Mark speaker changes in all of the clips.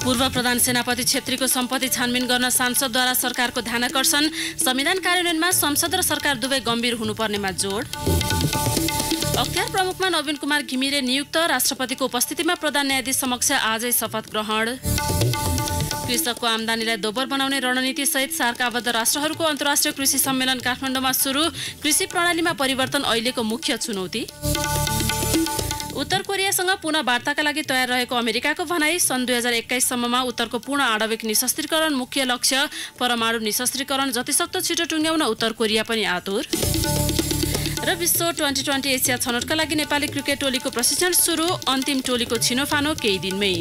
Speaker 1: पूर्व प्रधान सेनापति छेत्रीको सम्पत्ति छानबिन गर्न सांसदद्वारा सरकारको ध्यानाकर्षण। संविधान कार्यान्वयनमा संसद र सरकार दुवै गम्भीर हुनुपर्नेमा जोड। अख्तियार प्रमुखमा नवीन कुमार घिमिरे नियुक्त। राष्ट्रपतिको उपस्थितिमा प्रधान न्यायाधीश समक्ष आजै शपथ ग्रहण। कृषकको आम्दानीलाई दोब्बर बनाउने रणनीति सहित सार्कका आबद्ध राष्ट्रहरूको अन्तर्राष्ट्रिय कृषि सम्मेलन काठमाडौँमा सुरु। कृषि प्रणालीमा परिवर्तन अहिलेको मुख्य चुनौती। उत्तर कोरियासँग पुनः वार्ताका लागि तयार रहेको अमेरिकाको भनाई। सन् 2021 सम्ममा उत्तरको पूर्ण आणविक निशस्त्रीकरण मुख्य लक्ष्य। परमाणु निशस्त्रीकरण जतिसक्दो छिटो टुङ्ग्याउन उत्तर कोरिया पनि आतुर। र विश्व 2020 एसिया छनौटका लागि नेपाली क्रिकेट टोलीको प्रशिक्षण सुरु। अन्तिम टोलीको छिनोफानो केही दिनमै।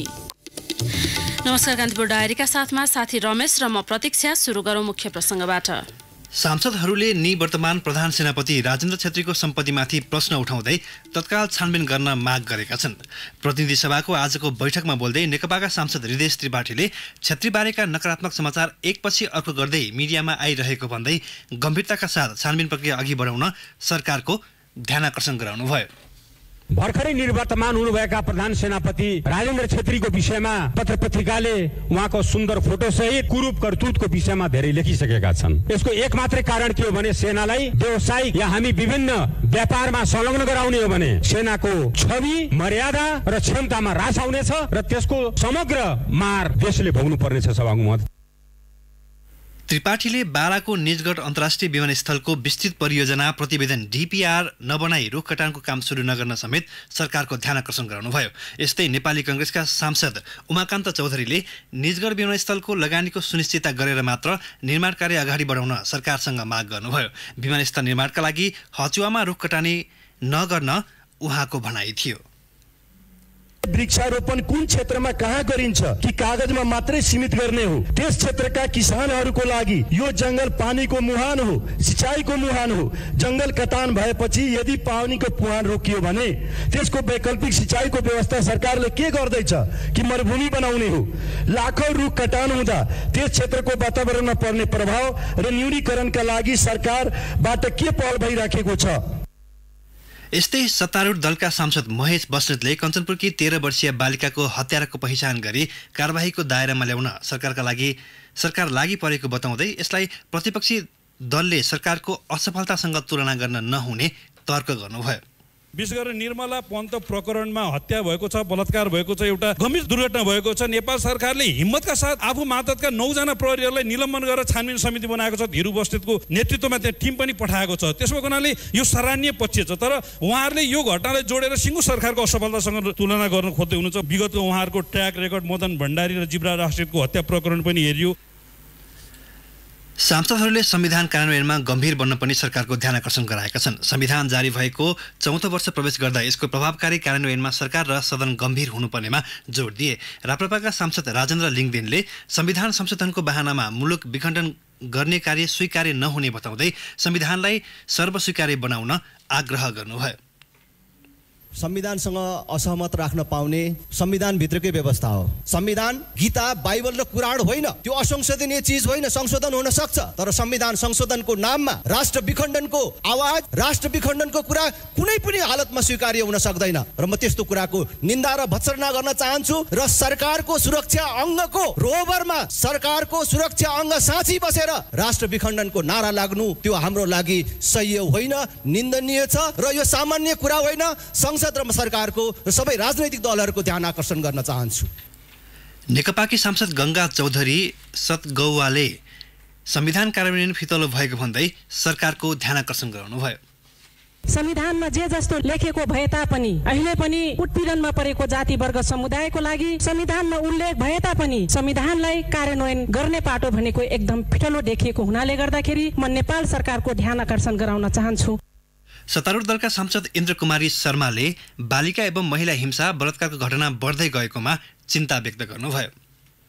Speaker 1: नमस्कार, कान्तिपुर डायरीका साथमा साथी रमेश र म प्रतीक्षा। सुरु गरौँ मुख्य प्रसङ्गबाट।
Speaker 2: सांसदहरूले निवर्तमान प्रधान सेनापति राजेन्द्र छेत्रीको सम्पत्तिमाथि प्रश्न उठाउँदै तत्काल छानबिन गर्न माग गरेका छन्। प्रतिनिधि सभाको आजको बैठकमा बोल्दै नेकपाका सांसद हृदय त्रिपाठीले छेत्रीबारेका नकारात्मक समाचार एकपछि अर्को गर्दै मिडियामा आइरहेको भन्दै गम्भीरताका साथ छानबिन प्रक्रिया अघि बढाउन सरकारको ध्यानाकर्षण गराउनुभयो।
Speaker 3: भर्खरै निवर्तमान हुनुभएका प्रधान सेनापति राजेन्द्र छेत्रीको विषयमा पत्र पत्रिकाले उहाँको सुन्दर फोटो सहित कुरूप करतुतको विषयमा धेरै लेखिसकेका छन्। यसको एक मात्रै कारण के हो भने सेनालाई व्यवसायिक या हामी विभिन्न व्यापारमा संलग्न गराउने हो भने सेनाको छवि, मर्यादा र क्षमतामा ह्रास आउनेछ र त्यसको समग्र मार देशले भोग्नु पर्नेछ। सभाको महत्त्व।
Speaker 2: त्रिपाठीले बाराको निजगढ अन्तर्राष्ट्रिय विमानस्थलको विस्तृत परियोजना प्रतिवेदन DPR नबनाई रुख कटानको काम सुरु नगर्न समेत सरकारको ध्यानाकर्षण गराउनुभयो। यस्तै नेपाली कांग्रेसका सांसद उमाकान्त चौधरीले निजगढ विमानस्थलको लगानीको सुनिश्चितता गरेर मात्र निर्माण कार्य अगाडि बढाउन सरकारसँग माग गर्नुभयो। विमानस्थल निर्माणका लागि हचुवामा रुख कटानी नगर्न उहाँको भनाइ थियो।
Speaker 4: वृक्षारोपण कुन क्षेत्रमा कहाँ गरिन्छ कि कागजमा मात्रै सीमित गर्ने हो? त्यस क्षेत्रका किसानहरूको लागि यो जंगल पानीको मुहान हो, सिंचाइको मुहान हो। जंगल कटान भएपछि यदि पानीको मुहान रोकियो भने त्यसको वैकल्पिक सिंचाइको व्यवस्था सरकारले के गर्दैछ कि मरुभूमि बनाउने हो? लाखौं रुख कटान हुँदा त्यस क्षेत्रको वातावरणमा पर्ने प्रभाव र न्यूनीकरणका लागि सरकारबाट के पहल भइराखेको छ?
Speaker 2: यस्तै सत्तारूढ दलका सांसद महेश बस्नेतले कञ्चनपुरकी 13 वर्षीय बालिकाको हत्याराको पहिचान गरी कारबाहीको दायरामा ल्याउन सरकार लागि परेको बताउँदै यसलाई प्रतिपक्षी दलले सरकारको असफलतासँग तुलना गर्न नहुने तर्क गर्नुभयो।
Speaker 5: विशेष गरेर निर्मला पन्त प्रकरणमा हत्या भएको छ, बलात्कार भएको छ, एउटा गम्भीर दुर्घटना भएको छ। नेपाल सरकारले हिम्मतका साथ आफू मातहतका 9 जना प्रहरीहरूलाई निलम्बन गरेर छानबिन समिति बनाएको छ। धीरू बस्नेतको नेतृत्वमा त्यहाँ टिम पनि पठाएको छ। त्यसो भएको हुनाले यो सराहनीय पक्ष छ। तर उहाँहरूले यो घटनालाई जोडेर सिङ्गो सरकारको असफलतासँग तुलना गर्न खोज्दै हुनुहुन्छ। विगतको उहाँहरूको ट्र्याक रेकर्ड मदन भण्डारी र जिब्रा राष्ट्रियको हत्या प्रकरण पनि हेरियो।
Speaker 2: सांसदहरूले संविधान कार्यान्वयनमा गम्भीर बन्न पनि सरकारको ध्यानाकर्षण गराएका छन्। संविधान जारी भएको 4औं वर्ष प्रवेश गर्दा यसको प्रभावकारी कार्यान्वयनमा सरकार र सदन गम्भीर हुनुपर्नेमा जोड दिए। राप्रपाका सांसद राजेन्द्र लिङदेनले संविधान संशोधनको बहानामा मुलुक विखण्डन गर्ने कार्य स्वीकार्य नहुने बताउँदै संविधानलाई सर्वस्वीकार्य बनाउन आग्रह गर्नुभयो।
Speaker 6: संविधानसँग असहमत राख्न पाउने संविधान भित्रकै व्यवस्था हो। संविधान गीता बाइबल र कुरान होइन, त्यो असंशोधनीय चिज होइन। संशोधन हुन सक्छ, तर संविधान संशोधनको नाममा राष्ट्र विखण्डनको आवाज, राष्ट्र विखण्डनको कुरा कुनै पनि हालतमा स्वीकार्य हुन सक्दैन। र म त्यस्तो कुराको निन्दा र भत्सना गर्न चाहन्छु। र सरकारको सुरक्षा अङ्गको रोबरमा सरकारको सुरक्षा अङ्ग साँची बसेर राष्ट्र विखण्डनको नारा लाग्नु त्यो हाम्रो लागि सही होइन, निन्दनीय छ। र यो सामान्य कुरा होइन। संसद र सरकारको र सबै राजनैतिक दलहरूको ध्यान आकर्षण गर्न चाहन्छु।
Speaker 2: नेकपाकी सांसद गंगा चौधरी सतगौवाले संविधान कार्यान्वयन फितलो भएको भन्दै सरकारको ध्यानाकर्षण गराउनुभयो।
Speaker 7: संविधानमा जे जस्तो लेखेको भए तापनि अहिले पनि उत्पीडनमा परेको जाति वर्ग समुदायको लागि संविधानमा उल्लेख भए तापनि संविधानलाई कार्यान्वयन गर्ने पाटो भनेको एकदम फितलो देखिएको हुनाले गर्दाखेरि म नेपाल सरकारको ध्यान आकर्षण गराउन चाहन्छु।
Speaker 2: सत्तारूढ दलका सांसद इन्द्र कुमारी शर्माले बालिका एवं महिला हिंसा बलात्कारको घटना बढ्दै गएकोमा चिन्ता व्यक्त गर्नुभयो।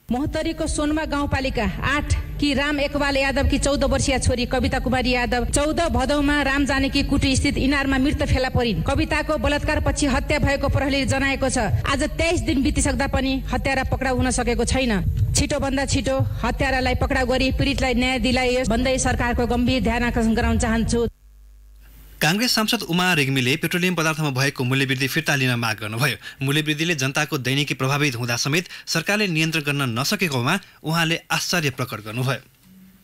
Speaker 8: महोत्तरीको सोनमा गाउँपालिका 8 की राम एकवाल यादव की 14 वर्षीय छोरी कविता कुमारी यादव 14 भदौमा राम जानकी कुटी स्थित इनारमा मृत फेला परिन्। कविताको बलात्कारपछि हत्या भएको प्रहरीले जनाएको छ। आज 23 दिन बितिसक्दा पनि हत्यारा पक्राउ हुन सकेको छैन। छिटो भन्दा छिटो हत्यारालाई पक्राउ गरी पीडितलाई न्याय दिलाइयोस् भन्दै सरकारको गम्भीर ध्यान आकर्षण गराउन चाहन्छु।
Speaker 2: काङ्ग्रेस सांसद उमा रेग्मीले पेट्रोलियम पदार्थमा भएको मूल्यवृद्धि फिर्ता लिन माग गर्नुभयो। मूल्यवृद्धिले जनताको दैनिकी प्रभावित हुँदा समेत सरकारले नियन्त्रण गर्न नसकेकोमा उहाँले आश्चर्य प्रकट गर्नुभयो।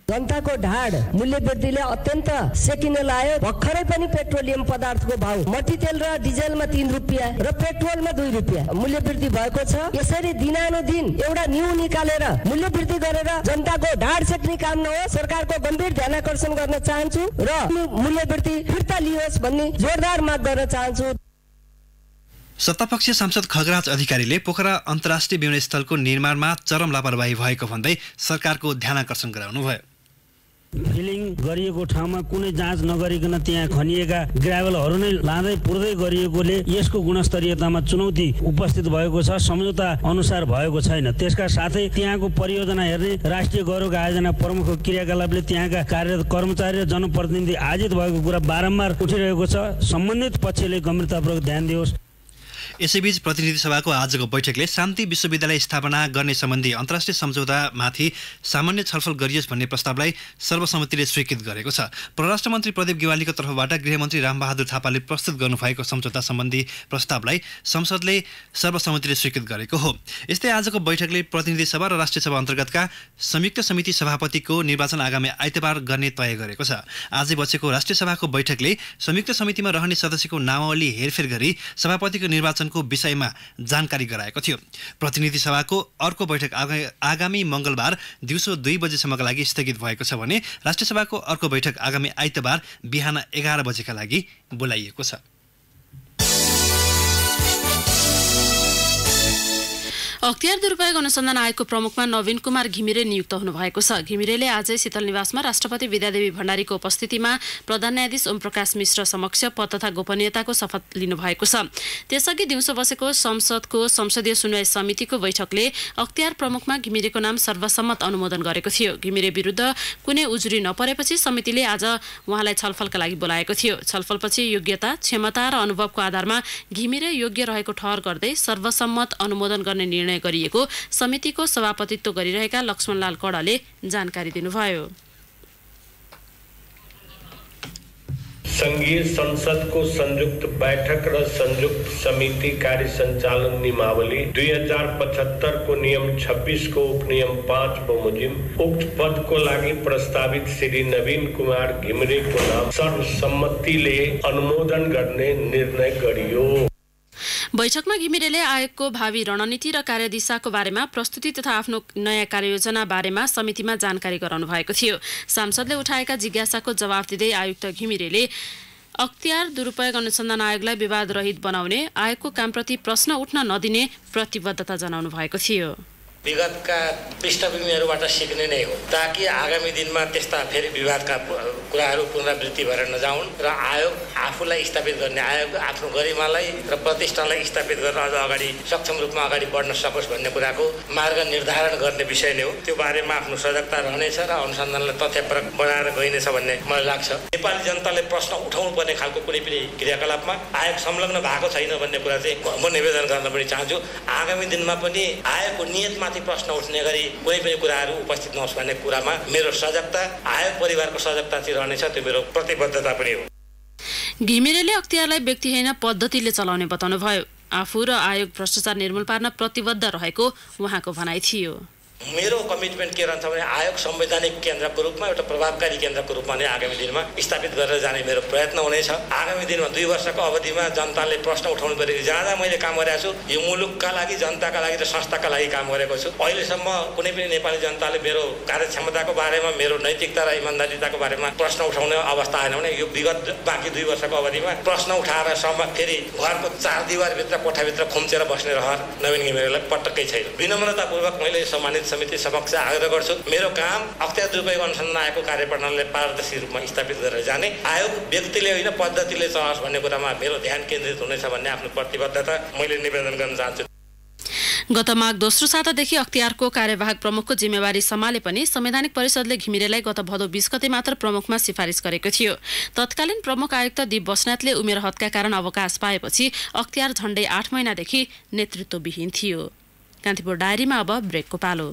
Speaker 9: जनताको ढाड मूल्यवृद्धिले अत्यन्त सेकिन लायो। भर्खरै पनि पेट्रोलियम पदार्थको भाउ मट्टीतेल र डिजेलमा 3 रुपियाँ र पेट्रोलमा 2 रुपियाँ मूल्यवृद्धि भएको छ। यसरी दिनानुदिन एउटा न्यू निकालेर मूल्यवृद्धि गरेर जनताको ढाड सेक्ने काम नहोस्, सरकारको गम्भीर ध्यानाकर्षण गर्न चाहन्छु र मूल्यवृद्धि फिर्ता लियोस् भन्ने जोरदार माग गर्न चाहन्छु।
Speaker 2: सत्तापक्षीय सांसद खगराज अधिकारीले पोखरा अन्तर्राष्ट्रिय विमानस्थलको निर्माणमा चरम लापरवाही भएको भन्दै सरकारको ध्यानाकर्षण गराउनुभयो।
Speaker 10: फिलिङ गरिएको ठाउँमा कुनै जाँच नगरिकन त्यहाँ खनिएका ग्राभलहरू नै लाँदै पुर्दै गरिएकोले यसको गुणस्तरीयतामा चुनौती उपस्थित भएको छ। सम्झौता अनुसार भएको छैन। त्यसका साथै त्यहाँको परियोजना हेर्ने राष्ट्रिय गौरवको आयोजना प्रमुखको क्रियाकलापले त्यहाँका कार्यरत कर्मचारी र जनप्रतिनिधि आजित भएको कुरा बारम्बार उठिरहेको छ। सम्बन्धित पक्षले गम्भीरतापूर्वक ध्यान दियोस्।
Speaker 2: यसैबीच प्रतिनिधि सभाको आजको बैठकले शान्ति विश्वविद्यालय स्थापना गर्ने सम्बन्धी अन्तर्राष्ट्रिय सम्झौतामाथि सामान्य छलफल गरियोस् भन्ने प्रस्तावलाई सर्वसम्मतिले स्वीकृत गरेको छ। परराष्ट्र मन्त्री प्रदीप गेवालीको तर्फबाट गृहमन्त्री रामबहादुर थापाले प्रस्तुत गर्नुभएको सम्झौता सम्बन्धी प्रस्तावलाई संसदले सर्वसम्मतिले स्वीकृत गरेको हो। यस्तै आजको बैठकले प्रतिनिधि सभा र राष्ट्रिय सभा अन्तर्गतका संयुक्त समिति सभापतिको निर्वाचन आगामी आइतबार गर्ने तय गरेको छ। आजै बसेको राष्ट्रिय सभाको बैठकले संयुक्त समितिमा रहने सदस्यको नामावली हेरफेर गरी सभापतिको निर्वाचन को विषयमा जानकारी गराएको थियो। प्रतिनिधि सभाको अर्को बैठक आगामी मंगलबार दिउँसो 2 बजेसम्मका लागि स्थगित भएको छ भने राष्ट्रिय सभाको अर्को बैठक आगामी आइतबार बिहान 11 बजेका लागि बोलाइएको छ।
Speaker 1: अख्तियार दुरुपयोग अनुसन्धान आयोगको प्रमुखमा नवीन कुमार घिमिरे नियुक्त हुनुभएको छ। घिमिरेले आजै शीतल निवासमा राष्ट्रपति विद्यादेवी भण्डारीको उपस्थितिमा प्रधान न्यायाधीश ओमप्रकाश मिश्र समक्ष पद तथा गोपनीयताको शपथ लिनुभएको छ। त्यसअघि दिउँसो बसेको संसदको संसदीय सुनवाई समितिको बैठकले अख्तियार प्रमुखमा घिमिरेको नाम सर्वसम्मत अनुमोदन गरेको थियो। घिमिरे विरुद्ध कुनै उजुरी नपरेपछि समितिले आज उहाँलाई छलफलका लागि बोलाएको थियो। छलफलपछि योग्यता, क्षमता र अनुभवको आधारमा घिमिरे योग्य रहेको ठहर गर्दै सर्वसम्मत अनुमोदन गर्ने निर्णय गरिएको समितिको सभापतित्व गरिरहेका लक्ष्मणलाल कडाले जानकारी दिनुभयो।
Speaker 11: संघीय संसदको संयुक्त बैठक र संयुक्त समिति कार्य संचालन नियमावली 2075 को नियम 26 को उपनियम 5 बमोजिम उक्त पद को लागि प्रस्तावित श्री नवीन कुमार घिमिरेको नाम सर्वसम्मतिले अनुमोदन गर्ने निर्णय गरियो।
Speaker 1: बैठकमा घिमिरेले आयोगको भावी रणनीति र कार्यदिशाको बारेमा प्रस्तुति तथा आफ्नो नयाँ कार्ययोजना बारेमा समितिमा जानकारी गराउनु भएको थियो। सांसदले उठाएका जिज्ञासाको जवाफ दिँदै आयुक्त घिमिरेले अख्तियार दुरुपयोग अनुसन्धान आयोगलाई विवाद रहित बनाउने, आयोगको कामप्रति प्रश्न उठ्न नदिने प्रतिबद्धता जनाउनु भएको थियो।
Speaker 12: विगतका पृष्ठभूमिहरूबाट सिक्ने नै हो ताकि आगामी दिनमा त्यस्ता फेरि विवादका कुराहरू पुनरावृत्ति भएर नजाउन् र आयोग आफूलाई स्थापित गर्ने, आयोग आफ्नो गरिमालाई र प्रतिष्ठालाई स्थापित गरेर अझ अगाडि सक्षम रूपमा अगाडि बढ्न सकोस् भन्ने कुराको मार्ग निर्धारण गर्ने विषय नै हो। त्यो बारेमा आफ्नो सजगता रहनेछ र अनुसन्धानलाई तथ्यपरक बनाएर गइनेछ भन्ने मलाई लाग्छ। नेपाली जनताले प्रश्न उठाउनु पर्ने खालको कुनै पनि क्रियाकलापमा आयोग संलग्न भएको छैन भन्ने कुरा चाहिँ म निवेदन गर्न पनि चाहन्छु। आगामी दिनमा पनि आयोगको नियतमा प्रश्न उठ्ने गरी कुनै पनि कुराहरू उपस्थित नहोस् भन्ने कुरामा मेरो सजगता, आयोग परिवारको सजगता चाहिँ रहनेछ। त्यो मेरो प्रतिबद्धता पनि हो।
Speaker 1: घिमिरेले अख्तियारलाई व्यक्ति होइन पद्धतिले चलाउने बताउनुभयो। आफू र आयोग भ्रष्टाचार निर्मूल पार्न प्रतिबद्ध रहेको उहाँको भनाइ थियो।
Speaker 12: मेरो कमिटमेन्ट के रहन्छ भने आयोग संवैधानिक केन्द्रको रूपमा एउटा प्रभावकारी केन्द्रको रूपमा नै आगामी दिनमा स्थापित गरेर जाने मेरो प्रयत्न हुनेछ। आगामी दिनमा 2 वर्षको अवधिमा जनताले प्रश्न उठाउनु पऱ्यो। जहाँ मैले काम गरेको छु यो मुलुकका लागि, जनताका लागि र संस्थाका लागि काम गरेको छु। अहिलेसम्म कुनै पनि नेपाली जनताले मेरो कार्यक्षमताको बारेमा, मेरो नैतिकता र इमान्दारिताको बारेमा प्रश्न उठाउने अवस्था आएन भने यो विगत बाँकी 2 वर्षको अवधिमा प्रश्न उठाएर फेरि घरको 4 दिवारभित्र कोठाभित्र खुम्चेर बस्ने रहर नवीन घिमिरेलाई पटक्कै छैन। विनम्रतापूर्वक मैले सम्मानित समिति समक्ष आग्रह गर्छु, मेरो काम अख्तियार दुरुपयोग अनुसन्धान आयोगको कार्यप्रणालीलाई पारदर्शी रूपमा स्थापित गरेर जाने, आयोग व्यक्तिले होइन पद्धतिले चलाओस् भन्ने कुरामा मेरो ध्यान केन्द्रित हुनेछ भन्ने आफ्नो प्रतिबद्धता मैले निवेदन गर्न चाहन्छु।
Speaker 1: गत माघ दोस्रो सातादेखि अख्तियारको कार्यवाहक प्रमुखको जिम्मेवारी सम्हाले पनि संवैधानिक परिषदले घिमिरेलाई गत भदौ 20 गते मात्र प्रमुखमा सिफारिस गरेको थियो। तत्कालीन प्रमुख आयुक्त दीप बस्नेतले उमेर हदका कारण अवकाश पाएपछि अख्तियार झण्डै 8 महिनादेखि नेतृत्वविहीन थियो। कान्तिपुर डायरीमा अब ब्रेकको पालो।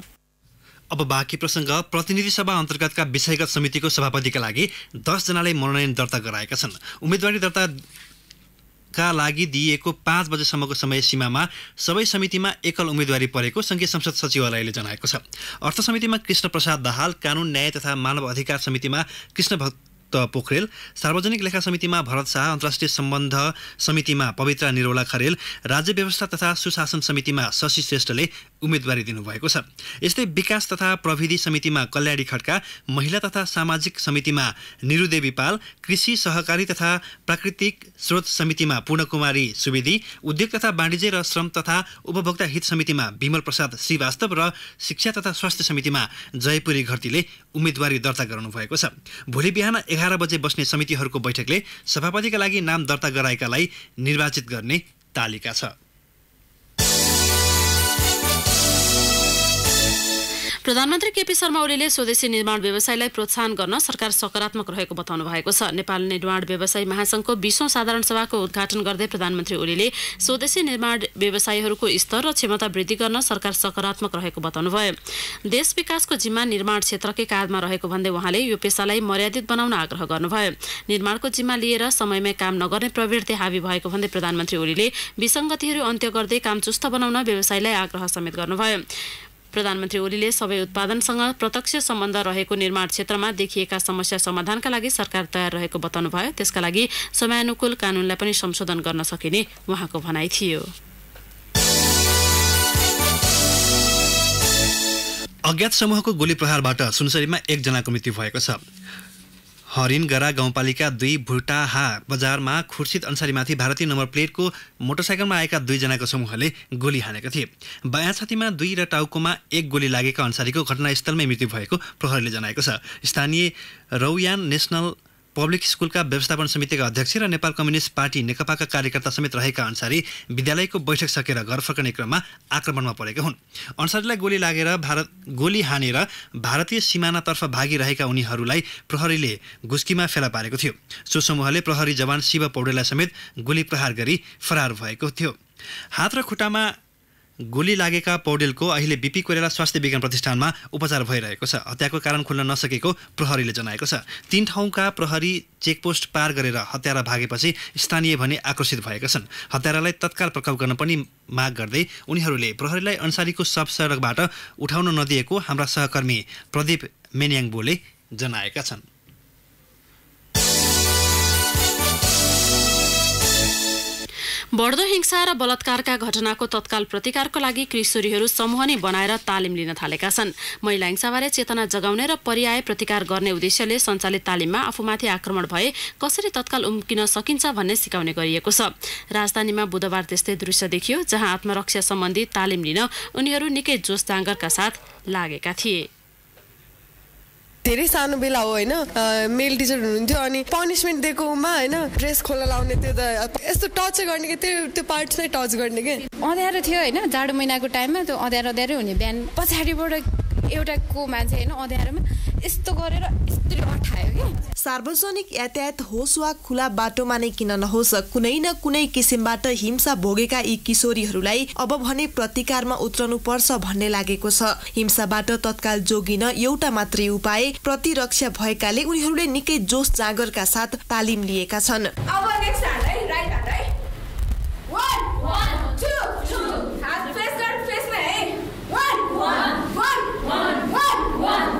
Speaker 2: अब बाँकी प्रसङ्ग। प्रतिनिधि सभा अन्तर्गतका विषयगत समितिको सभापतिका लागि 10 जनाले मनोनयन दर्ता गराएका छन्। उम्मेदवारी दर्ताका लागि दिइएको 5 बजेसम्मको समय सीमामा सबै समितिमा एकल उम्मेदवारी परेको संघीय संसद सचिवालयले जनाएको छ। अर्थ समितिमा कृष्ण प्रसाद दाहाल, कानुन न्याय तथा मानव अधिकार समितिमा कृष्ण भक्त पोखरेल, सार्वजनिक लेखा समितिमा भरत शाह, अन्तर्राष्ट्रिय सम्बन्ध समितिमा पवित्रा निरौला खरेल, राज्य व्यवस्था तथा सुशासन समितिमा शशि श्रेष्ठले उम्मेदवारी दिनुभएको छ। यस्तै विकास तथा प्रविधि समितिमा कल्याणी खड्का, महिला तथा सामाजिक समितिमा निरुदेवी पाल, कृषि सहकारी तथा प्राकृतिक स्रोत समितिमा पूर्णकुमारी सुवेदी, उद्योग तथा वाणिज्य र श्रम तथा उपभोक्ता हित समितिमा विमल प्रसाद श्रीवास्तव र शिक्षा तथा स्वास्थ्य समितिमा जयपुरी घरतीले उम्मेदवारी दर्ता गराउनु भएको छ। भोलि बिहान 11 बजे बस्ने समितिहरूको बैठकले सभापतिका लागि नाम दर्ता गराएकालाई निर्वाचित गर्ने तालिका छ।
Speaker 1: प्रधानमन्त्री केपी शर्मा ओलीले स्वदेशी निर्माण व्यवसायलाई प्रोत्साहन गर्न सरकार सकारात्मक रहेको बताउनु भएको छ। नेपाल निर्माण व्यवसायी महासंघको 20औं साधारण सभाको उद्घाटन गर्दै प्रधानमन्त्री ओलीले स्वदेशी निर्माण व्यवसायीहरूको स्तर र क्षमता वृद्धि गर्न सरकार सकारात्मक रहेको बताउनुभयो। देश विकासको जिम्मा निर्माण क्षेत्रकै काँधमा रहेको भन्दै उहाँले यो पेसालाई मर्यादित बनाउन आग्रह गर्नुभयो। निर्माणको जिम्मा लिएर समयमै काम नगर्ने प्रवृत्ति हावी भएको भन्दै प्रधानमन्त्री ओलीले विसङ्गतिहरू अन्त्य गर्दै काम चुस्त बनाउन व्यवसायीलाई आग्रह समेत गर्नुभयो। प्रधानमन्त्री ओलीले सबै उत्पादनसँग प्रत्यक्ष सम्बन्ध रहेको निर्माण क्षेत्रमा देखिएका समस्या समाधानका लागि सरकार तयार रहेको बताउनुभयो। त्यसका लागि समयानुकूल कानूनलाई पनि संशोधन गर्न सकिने उहाँको भनाइ थियो।
Speaker 2: अज्ञात समूहको गोली प्रहारबाट सुनसरीमा 1 जनाको मृत्यु भएको छ। हरिणगरा गाउँपालिका 2 भुटाहा बजारमा खुर्सिद अन्सारीमाथि भारतीय नम्बर प्लेटको मोटरसाइकलमा आएका 2 जनाको समूहले गोली हानेका थिए। बायाँ छातीमा 2 र टाउकोमा 1 गोली लागेका अन्सारीको घटनास्थलमै मृत्यु भएको प्रहरीले जनाएको छ। स्थानीय रौयान नेसनल पब्लिक स्कुलका व्यवस्थापन समितिका अध्यक्ष र नेपाल कम्युनिस्ट पार्टी नेकपाका कार्यकर्ता समेत रहेका अन्सारी विद्यालयको बैठक सकेर घर फर्कने क्रममा आक्रमणमा परेका हुन्। अन्सारीलाई गोली हानेर भारतीय सिमानातर्फ भागिरहेका उनीहरूलाई प्रहरीले गुस्कीमा फेला पारेको थियो। सो समूहले प्रहरी जवान शिव पौडेललाई समेत गोली प्रहार गरी फरार भएको थियो। हात र खुट्टामा गोली लागेका पौडेलको अहिले बीपी कोइराला स्वास्थ्य विज्ञान प्रतिष्ठानमा उपचार भइरहेको छ। हत्याको कारण खुल्न नसकेको प्रहरीले जनाएको छ। 3 ठाउँका प्रहरी चेकपोस्ट पार गरेर हत्यारा भागेपछि स्थानीय भने आक्रोशित भएका छन्। हत्यारालाई तत्काल पक्राउ गर्न पनि माग गर्दै उनीहरूले प्रहरीलाई अन्सारीको शव सडकबाट उठाउन नदिएको हाम्रा सहकर्मी प्रदीप मेन्याङबोले जनाएका छन्।
Speaker 1: बढ्दो हिंसा र बलात्कारका घटनाको तत्काल प्रतिकारको लागि किशोरीहरू समूह नै बनाएर तालिम लिन थालेका छन्। महिला हिंसाबारे चेतना जगाउने र पर्याय प्रतिकार गर्ने उद्देश्यले सञ्चालित तालिममा आफूमाथि आक्रमण भए कसरी तत्काल उम्किन सकिन्छ भन्ने सिकाउने गरिएको छ। राजधानीमा बुधबार त्यस्तै दृश्य देखियो, जहाँ आत्मरक्षा सम्बन्धी तालिम लिन उनीहरू निकै जोस जाँगरका साथ लागेका थिए।
Speaker 13: धेरै सानो बेला हो होइन, मेल टिचर हुनुहुन्थ्यो अनि पनिसमेन्ट दिएकोमा होइन ड्रेस खोला लाउने, त्यो त यस्तो टच गर्ने कि त्यो पार्ट नै टच गर्ने के।
Speaker 14: अँध्यारो थियो होइन, जाडो महिनाको टाइममा त्यो अँध्यारो हुने बिहान पछाडिबाट एउटाको मान्छे होइन अँध्यारोमा यस्तो गरेर यस्तरी अठायो कि।
Speaker 15: सार्वजनिक यातायात होस् वा खुला बाटोमा नै किन नहोस्, कुनै न कुनै किसिमबाट हिंसा भोगेका यी किशोरीहरूलाई अब भने प्रतिकारमा उत्रनु पर्छ भन्ने लागेको छ। हिंसाबाट तत्काल जोगिन एउटा मात्रै उपाय प्रतिरक्षा भएकाले उनीहरूले निकै जोस जाँगरका साथ तालिम लिएका छन्।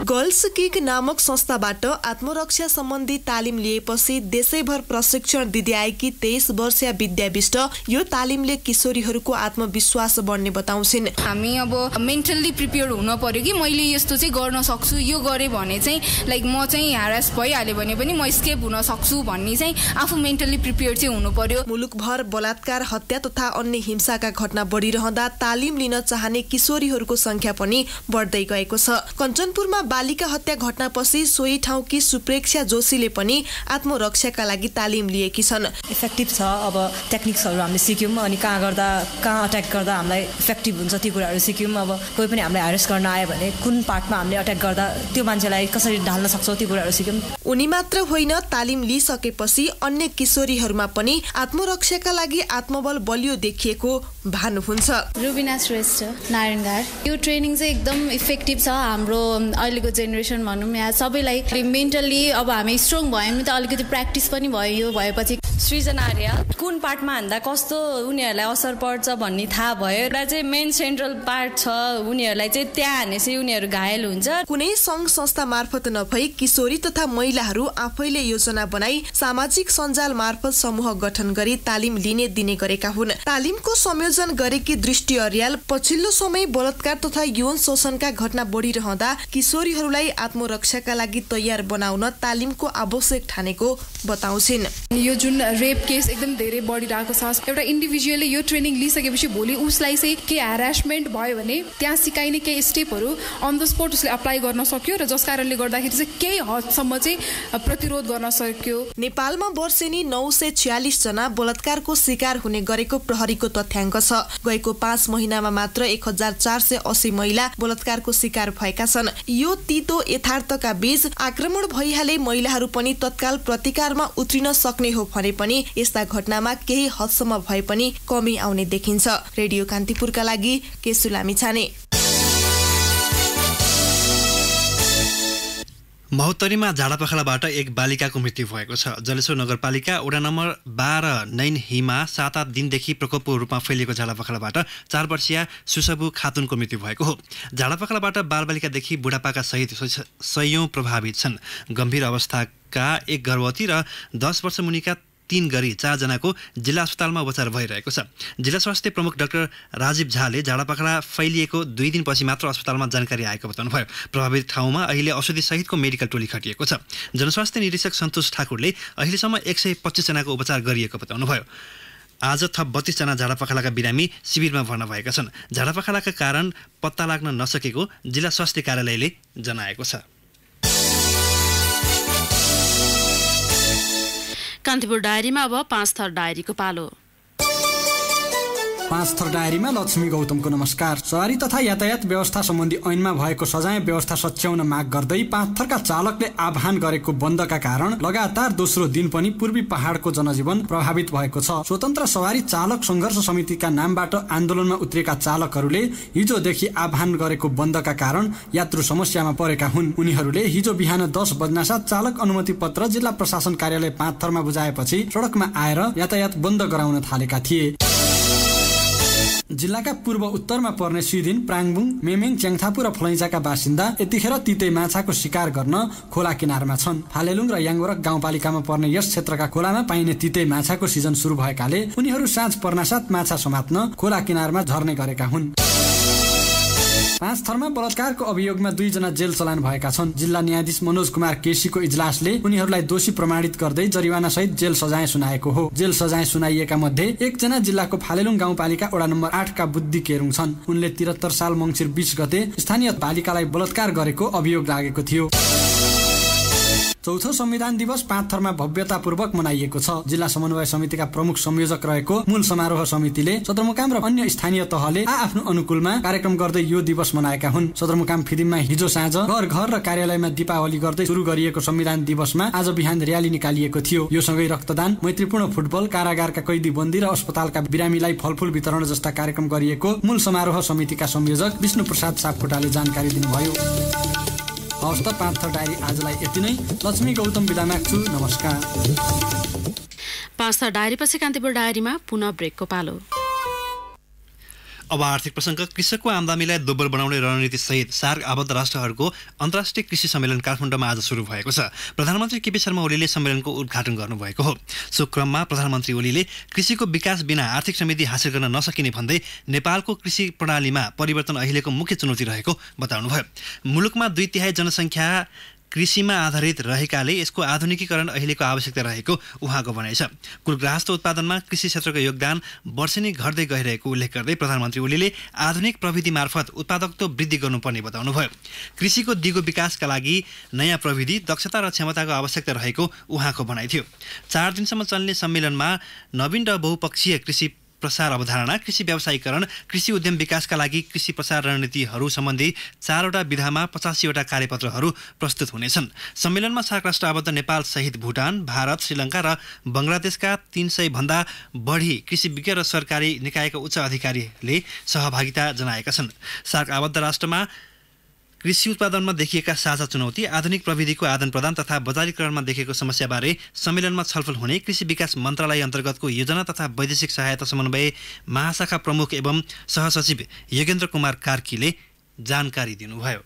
Speaker 15: गर्ल्स किक नामक संस्थाबाट आत्मरक्षा सम्बन्धी तालिम लिएपछि देशैभर प्रशिक्षण दिँदै आएकी 23 वर्षीय विद्या विष्ट यो तालिमले किशोरीहरूको आत्मविश्वास बढ्ने बताउँछिन्।
Speaker 14: हामी अब मेन्टल्ली प्रिपेयर्ड हुन पर्यो कि मैले यस्तो चाहिँ गर्न सक्छु, यो गरेँ भने चाहिँ लाइक म चाहिँ ह्यारास भइहाल्यो भने पनि म स्केप हुन सक्छु भन्ने चाहिँ आफू मेन्टल्ली प्रिपेयर्ड चाहिँ हुनु पर्यो।
Speaker 15: मुलुकभर बलात्कार, हत्या तथा अन्य हिंसाका घटना बढिरहँदा तालिम लिन चाहने किशोरीहरूको संख्या पनि बढ्दै गएको छ। कञ्चनपुरमा बालिका हत्या घटनापछि सोही ठाउँकी सुप्रेक्षा जोशीले पनि आत्मरक्षाका लागि तालिम लिएकी छन्।
Speaker 16: इफेक्टिभ छ, अब टेक्निक्सहरू हामीले सिक्यौँ, अनि कहाँ अट्याक गर्दा हामीलाई इफेक्टिभ हुन्छ त्यो कुराहरू सिक्यौँ। अब कोही पनि हामीलाई ह्यारेस गर्न आयो भने कुन पार्टमा हामीले अट्याक गर्दा त्यो मान्छेलाई कसरी ढाल्न सक्छौँ त्यो कुराहरू सिक्यौँ।
Speaker 15: उनी मात्र होइन, तालिम लिइसकेपछि अन्य किशोरीहरूमा पनि आत्मरक्षाका लागि आत्मबल बलियो देखिएको भानुहुन्छ।
Speaker 17: रुबिना श्रेष्ठ, नारायणघाट। यो ट्रेनिङ चाहिँ एकदम इफेक्टिभ छ हाम्रो अहिलेको जेनेरेसन भनौँ या सबैलाई। मेन्टल्ली अब हामी स्ट्रङ भयौँ नि त, अलिकति प्र्याक्टिस पनि भयो। यो भएपछि
Speaker 16: सृजना आर्य कुन पार्टमा हान्दा कस्तो उनीहरूलाई असर पर्छ भन्ने थाहा भयो। एउटा चाहिँ मेन सेन्ट्रल पार्ट छ, उनीहरूलाई चाहिँ त्यहाँ हानेपछि उनीहरू घायल हुन्छ।
Speaker 15: कुनै सङ्घ संस्था मार्फत नभई किशोरी तथा महिलाहरू आफैले योजना बनाई सामाजिक सञ्जाल मार्फत समूह गठन गरी तालिम लिने दिने गरेका हुन्। तालिमको संयोजन गरेकी दृष्टि अर्याल पछिल्लो समय बलात्कार तथा यौन शोषणका घटना बढिरहँदा किशोरीहरूलाई आत्मरक्षाका लागि तयार बनाउन तालिमको आवश्यक ठानेको बताउँछिन्।
Speaker 18: यो जुन रेप केस एकदम धेरै बढिरहेको छ, एउटा इन्डिभिजुअलले यो ट्रेनिङ लिइसकेपछि भोलि उसलाई चाहिँ के ह्यारासमेन्ट भयो भने त्यहाँ सिकाइने केही स्टेपहरू अन द स्पोट उसले अप्लाई गर्न सक्यो र जस कारणले गर्दाखेरि चाहिँ केही हदसम्म चाहिँ प्रतिरोध गर्न सक्यो।
Speaker 15: नेपालमा वर्षेनी 946 जना बलात्कारको शिकार हुने गरेको प्रहरीको तथ्याङ्क छ। गएको 5 महिनामा मात्र 1480 महिला बलात्कारको शिकार भएका छन्। यो तीतो यथार्थका बीच आक्रमण भइहाले महिलाहरू पनि तत्काल प्रतिकारमा उत्रिन सक्ने हो भने पनि यस्ता घटनामा केही हदसम्म भए पनि कमी आउने देखिन्छ। रेडियो कान्तिपुरका लागि केशु लामिछाने।
Speaker 2: महोत्तरीमा झाडापखालाबाट एक बालिकाको मृत्यु भएको छ। जलेश्वर नगरपालिका वडा नम्बर 12 नैनहीमा 7 दिनदेखि प्रकोपको रूपमा फैलिएको झाडापखालाबाट 4 वर्षीय सुसबु खातुनको मृत्यु भएको हो। झाडापखालाबाट बालबालिकादेखि बुढापाका सहित सयौं प्रभावित छन्। गम्भीर अवस्थाका एक गर्भवती र 10 वर्ष मुनिका 3 गरी 4 जनाको जिल्ला अस्पतालमा उपचार भइरहेको छ। जिल्ला स्वास्थ्य प्रमुख डाक्टर राजीव झाले झाडापखाला फैलिएको 2 दिनपछि मात्र अस्पतालमा जानकारी आएको बताउनुभयो। प्रभावित ठाउँमा अहिले औषधि सहितको मेडिकल टोली खटिएको छ। जनस्वास्थ्य निरीक्षक सन्तोष ठाकुरले अहिलेसम्म 125 जनाको उपचार गरिएको बताउनुभयो। आज थप 32 जना झाडापखालाका बिरामी शिविरमा भर्ना भएका छन्। झाडापखालाका कारण पत्ता लाग्न नसकेको जिल्ला स्वास्थ्य कार्यालयले जनाएको छ।
Speaker 1: कान्तिपुर डायरीमा अब 5 थर डायरीको पालो।
Speaker 19: 5 थर डायरीमा लक्ष्मी गौतमको नमस्कार। सवारी तथा यातायात व्यवस्था सम्बन्धी ऐनमा भएको सजाय व्यवस्था सच्याउन माग गर्दै 5 थरका चालकले आह्वान गरेको बन्दका कारण लगातार दोस्रो दिन पनि पूर्वी पहाडको जनजीवन प्रभावित भएको छ। स्वतन्त्र सवारी चालक संघर्ष समितिका नामबाट आन्दोलनमा उत्रेका चालकहरूले हिजोदेखि आह्वान गरेको बन्दका कारण यात्रु समस्यामा परेका हुन्। उनीहरूले हिजो बिहान 10 बज्नासाथ चालक अनुमति पत्र जिल्ला प्रशासन कार्यालय 5 थरमा बुझाएपछि सडकमा आएर यातायात बन्द गराउन थालेका थिए। जिल्लाका पूर्व उत्तरमा पर्ने सिदिन, प्राङबुङ, मेमेङ, च्याङथापु र फलैजाका बासिन्दा यतिखेर तिते माछाको शिकार गर्न खोला किनारमा छन्। फालेलुङ र याङवरक गाउँपालिकामा पर्ने यस क्षेत्रका खोलामा पाइने तिते माछाको सिजन सुरु भएकाले उनीहरू साँझ पर्नासाथ माछा समात्न खोला किनारमा झर्ने गरेका हुन्। 5 थरमा बलात्कारको अभियोगमा 2 जना जेल चलान भएका छन्। जिल्ला न्यायाधीश मनोज कुमार केसीको इजलासले उनीहरूलाई दोषी प्रमाणित गर्दै जरिवाना सहित जेल सजाय सुनाएको हो। जेल सजाय सुनाइएका मध्ये 1 जना जिल्लाको फालेलुङ गाउँपालिका वडा नम्बर 8 का बुद्धि केरुङ छन्। उनले 73 साल मङ्सिर 20 गते स्थानीय बालिकालाई बलात्कार गरेको अभियोग लागेको थियो। चौथो संविधान दिवस 5 थरमा भव्यतापूर्वक मनाइएको छ। जिल्ला समन्वय समितिका प्रमुख संयोजक रहेको मूल समारोह समितिले सदरमुकाम र अन्य स्थानीय तहले आफ्नो अनुकूलमा कार्यक्रम गर्दै यो दिवस मनाएका हुन्। सदरमुकाम फिदिममा हिजो साँझ घर घर र कार्यालयमा दीपावली गर्दै सुरु गरिएको संविधान दिवसमा आज बिहान र्याली निकालिएको थियो। यो सँगै रक्तदान, मैत्रीपूर्ण फुटबल, कारागारका कैदी बन्दी र अस्पतालका बिरामीलाई फलफुल वितरण जस्ता कार्यक्रम गरिएको मूल समारोह समितिका संयोजक विष्णु प्रसाद सापकोटाले जानकारी दिनुभयो। हवस् त 5 थर डायरी आजलाई यति नै। लक्ष्मी गौतम बिदा माग्छु। नमस्कार।
Speaker 1: 5 थर डायरी पछि कान्तिपुर डायरीमा पुनः ब्रेकको पालो।
Speaker 2: अब आर्थिक प्रसङ्ग। कृषकको आमदामीलाई दोब्बर बनाउने रणनीति सहित सार्क आबद्ध राष्ट्रहरूको अन्तर्राष्ट्रिय कृषि सम्मेलन काठमाडौँमा आज सुरु भएको छ। प्रधानमन्त्री केपी शर्मा ओलीले सम्मेलनको उद्घाटन गर्नुभएको हो। सो क्रममा प्रधानमन्त्री ओलीले कृषिको विकास बिना आर्थिक समृद्धि हासिल गर्न नसकिने भन्दै नेपालको कृषि प्रणालीमा परिवर्तन अहिलेको मुख्य चुनौती रहेको बताउनुभयो। मुलुकमा 2/3 जनसङ्ख्या कृषिमा आधारित रहेकाले यसको आधुनिकीकरण अहिलेको आवश्यकता रहेको उहाँको भनाइ छ। कुल गृहस्थ उत्पादनमा कृषि क्षेत्रको योगदान वर्षेनी घट्दै गइरहेको उल्लेख गर्दै प्रधानमन्त्री ओलीले आधुनिक प्रविधि मार्फत उत्पादकत्व वृद्धि गर्नुपर्ने बताउनुभयो। कृषिको दिगो विकासका लागि नयाँ प्रविधि, दक्षता र क्षमताको आवश्यकता रहेको उहाँको भनाइ थियो। 4 दिनसम्म चल्ने सम्मेलनमा नवीन र बहुपक्षीय कृषि प्रसार अवधारणा, कृषि व्यावसायीकरण, कृषि उद्यम विकासका लागि कृषि प्रसार रणनीतिहरू सम्बन्धी 4वटा विधामा 85वटा कार्यपत्रहरू प्रस्तुत हुनेछन्। सम्मेलनमा सार्क राष्ट्र आबद्ध नेपाल सहित भुटान, भारत, श्रीलङ्का र बङ्गलादेशका 300 भन्दा बढी कृषि विज्ञ र सरकारी निकायका उच्च अधिकारीले सहभागिता जनाएका छन्। सार्क आबद्ध राष्ट्रमा कृषि उत्पादनमा देखिएका साझा चुनौती, आधुनिक प्रविधिको आदान-प्रदान तथा बजारीकरणमा देखेको समस्याबारे सम्मेलनमा छलफल हुने कृषि विकास मन्त्रालय अन्तर्गतको योजना तथा वैदेशिक सहायता समन्वय महाशाखा प्रमुख एवं सहसचिव योगेन्द्र कुमार कार्कीले जानकारी दिनुभयो।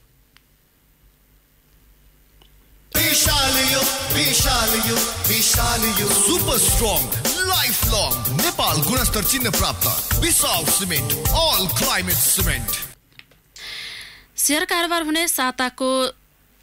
Speaker 20: Super strong life long Nepal गुणस्तर चिन्ह प्राप्त बिसाउ cement all climate cement.
Speaker 1: Share कारोबार हुने साताको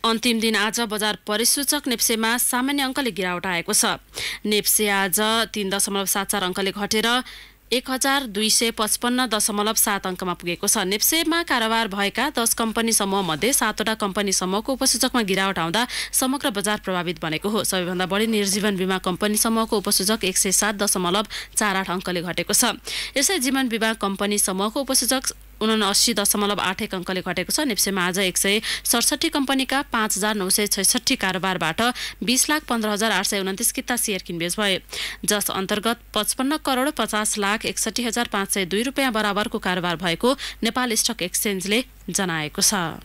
Speaker 1: अन्तिम दिन आज बजार परिसूचक नेप्सेमा सामान्य अङ्कले गिरावट आएको छ। नेप्से आज 3.74 अङ्कले घटेर 1255.7 अङ्कमा पुगेको छ। नेप्सेमा कारोबार भएका 10 कम्पनी समूहमध्ये 7वटा कम्पनी समूहको उपसूचकमा गिरावट आउँदा समग्र बजार प्रभावित बनेको हो। सबैभन्दा बढी निर्जीवन बीमा कम्पनी समूहको उपसूचक 107.48 अङ्कले घटेको छ। यसै जीवन बीमा कम्पनी समूहको उपसूचक 79.81 अङ्कले घटेको छ। नेप्सेमा आज 167 कम्पनीका 5,966 कारोबारबाट 20,15,829 किता सेयर किनबेच भए, जस अन्तर्गत 55,50,61,502 रुपियाँ बराबरको कारोबार भएको नेपाल स्टक एक्सचेन्जले जनाएको छ।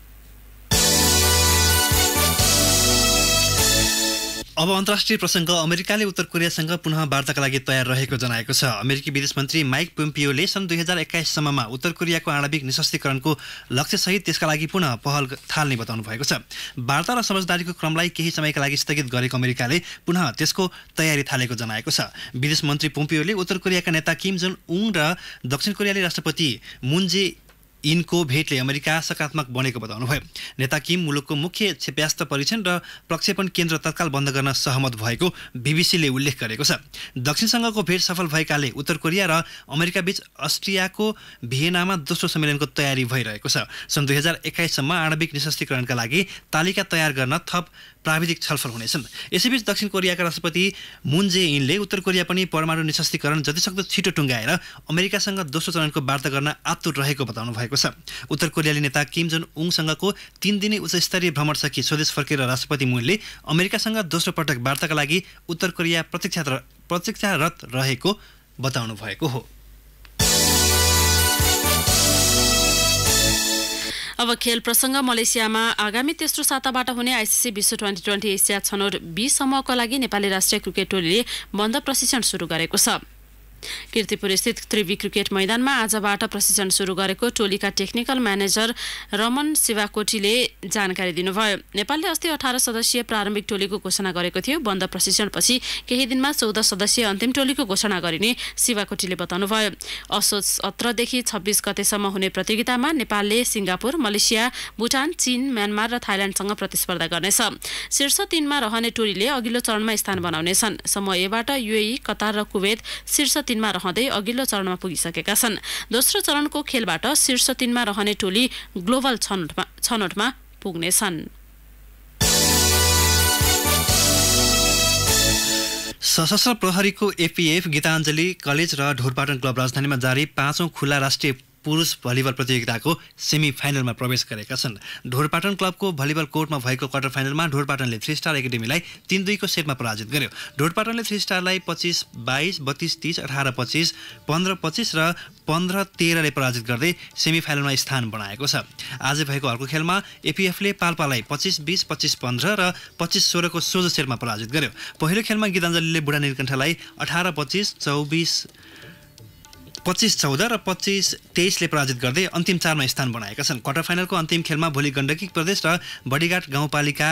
Speaker 2: अब अन्तर्राष्ट्रिय प्रसङ्ग। अमेरिकाले उत्तर कोरियासँग पुनः वार्ताका लागि तयार रहेको जनाएको छ। अमेरिकी विदेश मन्त्री माइक पोम्पियोले सन् 2021 सम्ममा उत्तर कोरियाको आणविक निशस्त्रीकरणको लक्ष्यसहित त्यसका लागि पुनः पहल थाल्ने बताउनु भएको छ। वार्ता र समझदारीको क्रमलाई केही समयका लागि स्थगित गरेको अमेरिकाले पुनः त्यसको तयारी थालेको जनाएको छ। विदेश मन्त्री पोम्पियोले उत्तर कोरियाका नेता किम जोङ उन र दक्षिण कोरियाली राष्ट्रपति मुन जे इनको भेटले अमेरिका सकारात्मक बनेको बताउनुभयो। नेता किम मुलुकको मुख्य क्षेप्यास्त्र परीक्षण र प्रक्षेपण केन्द्र तत्काल बन्द गर्न सहमत भएको बीबीसीले उल्लेख गरेको छ। दक्षिणसँगको भेट सफल भएकाले उत्तर कोरिया र अमेरिका बीच अस्ट्रियाको भियेनामा दोस्रो सम्मेलनको तयारी भइरहेको छ। सन् 2021 सम्म आणविक निशस्त्रीकरणका लागि तालिका तयार गर्न थप प्राविधिक छलफल हुनेछन्। यसैबीच दक्षिण कोरियाका राष्ट्रपति मुन जे इनले उत्तर कोरिया पनि परमाणु निशस्त्रीकरण जतिसक्दो छिटो टुङ्गाएर अमेरिकासँग दोस्रो चरणको वार्ता गर्न आतुर रहेको बताउनु भएको छ। उत्तर कोरियाली नेता किम जोङ उङसँगको 3 दिने उच्चस्तरीय भ्रमण सकी स्वदेश फर्केर राष्ट्रपति मुनले अमेरिकासँग दोस्रो पटक वार्ताका लागि उत्तर कोरिया प्रतीक्षारत रहेको बताउनु भएको हो।
Speaker 1: अब खेल प्रसङ्ग। मलेसियामा आगामी तेस्रो साताबाट हुने आइसिसी विश्व 2020 एसिया छनौट 20 समूहका लागि नेपाली राष्ट्रिय क्रिकेट टोलीले बन्द प्रशिक्षण सुरु गरेको छ। कीर्तिपुर स्थित त्रिवी क्रिकेट मैदानमा आजबाट प्रशिक्षण सुरु गरेको टोलीका टेक्निकल म्यानेजर रमन शिवाकोटीले जानकारी दिनुभयो। नेपालले अस्ति 18 सदस्यीय प्रारम्भिक टोलीको घोषणा गरेको थियो। बन्द प्रशिक्षणपछि केही दिनमा 14 सदस्यीय अन्तिम टोलीको घोषणा गरिने शिवाकोटीले बताउनुभयो। असोज 17देखि 26 गतेसम्म हुने प्रतियोगितामा नेपालले सिङ्गापुर, मलेसिया, भुटान, चीन, म्यानमार र थाइल्याण्डसँग प्रतिस्पर्धा गर्नेछ। शीर्ष 3मा रहने टोलीले अघिल्लो चरणमा स्थान बनाउनेछन्। समूह एबाट युएई, कतार र कुवेत शीर्ष 3मा रहँदै अघिल्लो चरणमा पुगिसकेका छन्। दोस्रो चरणको खेलबाट शीर्ष 3मा रहने टोली ग्लोबल छनौटमा पुग्नेछन्।
Speaker 2: सशस्त्र प्रहरीको एपीएफ, गीताञ्जली कलेज र ढोरपाटन क्लब राजधानीमा जारी 5औं खुला राष्ट्रिय पुरुष भलिबल प्रतियोगिताको सेमी फाइनलमा प्रवेश गरेका छन्। ढोरपाटन क्लबको भलिबल कोर्टमा भएको क्वार्टर फाइनलमा ढोरपाटनले 3 स्टार एकाडेमीलाई 3-2 को सेटमा पराजित गर्यो। ढोरपाटनले 3 स्टारलाई 25-22, 32-30, 18-25, 15-25 र 15-13 ले पराजित गर्दै सेमी फाइनलमा स्थान बनाएको छ। आज भएको अर्को खेलमा एपीएफले पाल्पालाई 25-20, 25-15 र 25-16 को सोझो सेटमा पराजित गर्यो। पहिलो खेलमा गीताञ्जलीले बुढा नीलकण्ठलाई 18-25, 25-14 र 25-23 ले पराजित गर्दै अन्तिम 4मा स्थान बनाएका छन्। क्वार्टर फाइनलको अन्तिम खेलमा भोलि गण्डकी प्रदेश र बडीघाट गाउँपालिका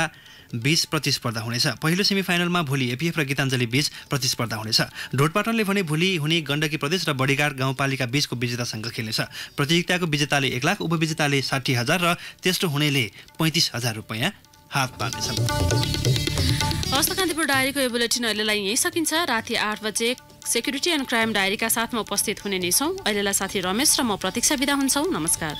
Speaker 2: बीच प्रतिस्पर्धा हुनेछ। पहिलो सेमी फाइनलमा भोलि एपीएफ र गीताञ्जली बीच प्रतिस्पर्धा हुनेछ। ढोरपाटनले भने भोलि हुने गण्डकी प्रदेश र बडीघाट गाउँपालिका बीचको विजेतासँग खेल्नेछ। प्रतियोगिताको विजेताले 1 लाख, उपविजेताले 60,000 र तेस्रो हुनेले 35,000 रुपैयाँ हात पार्नेछन्।
Speaker 1: हस्त कान्तिपुर डायरीको यो बुलेटिन अहिलेलाई यही सकिन्छ। राति 8 बजे सेक्युरिटी एन्ड क्राइम डायरीका साथमा उपस्थित हुने नै छौँ। अहिलेलाई साथी रमेश र म प्रतीक्षा बिदा हुन्छौँ। नमस्कार।